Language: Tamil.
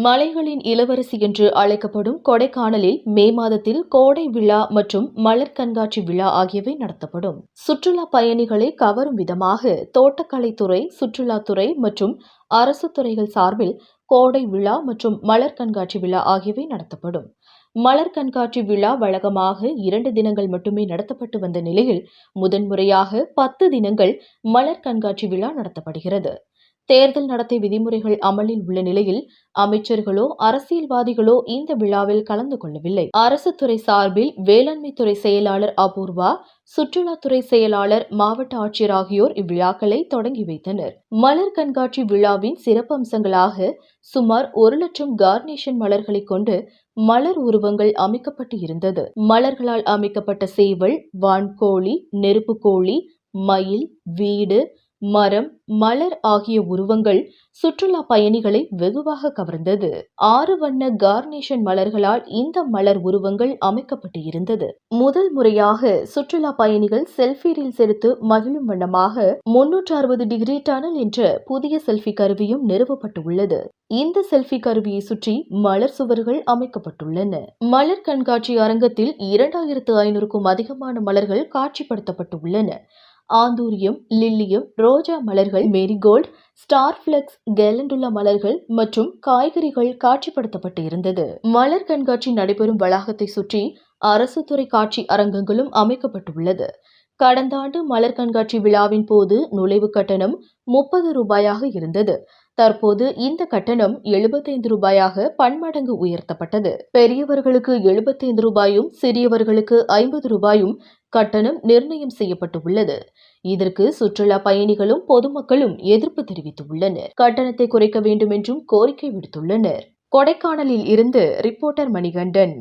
மலைகளின் இளவரசி என்று அழைக்கப்படும் கொடைக்கானலில் மே மாதத்தில் கோடை விழா மற்றும் மலர் கண்காட்சி விழா ஆகியவை நடத்தப்படும். சுற்றுலா பயணிகளை கவரும் விதமாக தோட்டக்கலைத்துறை, சுற்றுலாத்துறை மற்றும் அரசு துறைகள் சார்பில் கோடை விழா மற்றும் மலர் கண்காட்சி விழா ஆகியவை நடத்தப்படும். மலர் கண்காட்சி விழா வழக்கமாக 2 தினங்கள் மட்டுமே நடத்தப்பட்டு வந்த நிலையில் முதன்முறையாக 10 தினங்கள் மலர் கண்காட்சி விழா நடத்தப்படுகிறது. தேர்தல் நடத்தை விதிமுறைகள் அமலில் உள்ள நிலையில் அமைச்சர்களோ அரசியல்வாதிகளோ இந்த விழாவில் கலந்து கொள்ளவில்லை. அரசு துறை சார்பில் வேளாண்மைத்துறை செயலாளர் அபூர்வா, சுற்றுலாத்துறை செயலாளர், மாவட்ட ஆட்சியர் ஆகியோர் இவ்விழாக்களை தொடங்கி வைத்தனர். மலர் கண்காட்சி விழாவின் சிறப்பம்சங்களாக சுமார் 1,00,000 கார்னேஷன் மலர்களை கொண்டு மலர் உருவங்கள் அமைக்கப்பட்டு இருந்தது. மலர்களால் அமைக்கப்பட்ட சேவல், வான்கோழி, நெருப்புக்கோழி, மயில், வீடு, மரம், மலர் ஆகிய உருவங்கள் சுற்றுலா பயணிகளை வெகுவாக கவர்ந்தது. 6 வண்ண கார்னேஷன் மலர்களால் இந்த மலர் உருவங்கள் அமைக்கப்பட்டு இருந்தது. முதல் முறையாக சுற்றுலா பயணிகள் செல்ஃபி ரீல்ஸ் எடுத்து மகிழும் வண்ணமாக 360 டிகிரி டனல் என்ற புதிய செல்ஃபி கருவியும் நிறுவப்பட்டுள்ளது. இந்த செல்ஃபி கருவியை சுற்றி மலர் சுவர்கள் அமைக்கப்பட்டுள்ளன. மலர் கண்காட்சி அரங்கத்தில் 2500க்கும் அதிகமான மலர்கள் காட்சிப்படுத்தப்பட்டுள்ளன. ஆந்தூரியம், லில்லியம், ரோஜா மலர்கள், மேரிகோல்ட், ஸ்டார் பிளக்ஸ், கேலண்டுலா மலர்கள் மற்றும் காய்கறிகள் காட்சிப்படுத்தப்பட்டு இருந்தது. மலர் கண்காட்சி நடைபெறும் வளாகத்தை சுற்றி அரசு துறை காட்சி அரங்கங்களும் அமைக்கப்பட்டுள்ளது. கடந்த ஆண்டு மலர் கண்காட்சி விழாவின் போது நுழைவு கட்டணம் 30 ரூபாயாக இருந்தது. தற்போது இந்த கட்டணம் 75 ரூபாயாக பன்மடங்கு உயர்த்தப்பட்டது. பெரியவர்களுக்கு 75 ரூபாயும் சிறியவர்களுக்கு 50 ரூபாயும் கட்டணம் நிர்ணயம் செய்யப்பட்டுள்ளது. இதற்கு சுற்றுலா பயணிகளும் பொதுமக்களும் எதிர்ப்பு தெரிவித்துள்ளனர். கட்டணத்தை குறைக்க வேண்டும் என்றும் கோரிக்கை விடுத்துள்ளனர். கொடைக்கானலில் இருந்து ரிப்போர்ட்டர் மணிகண்டன்.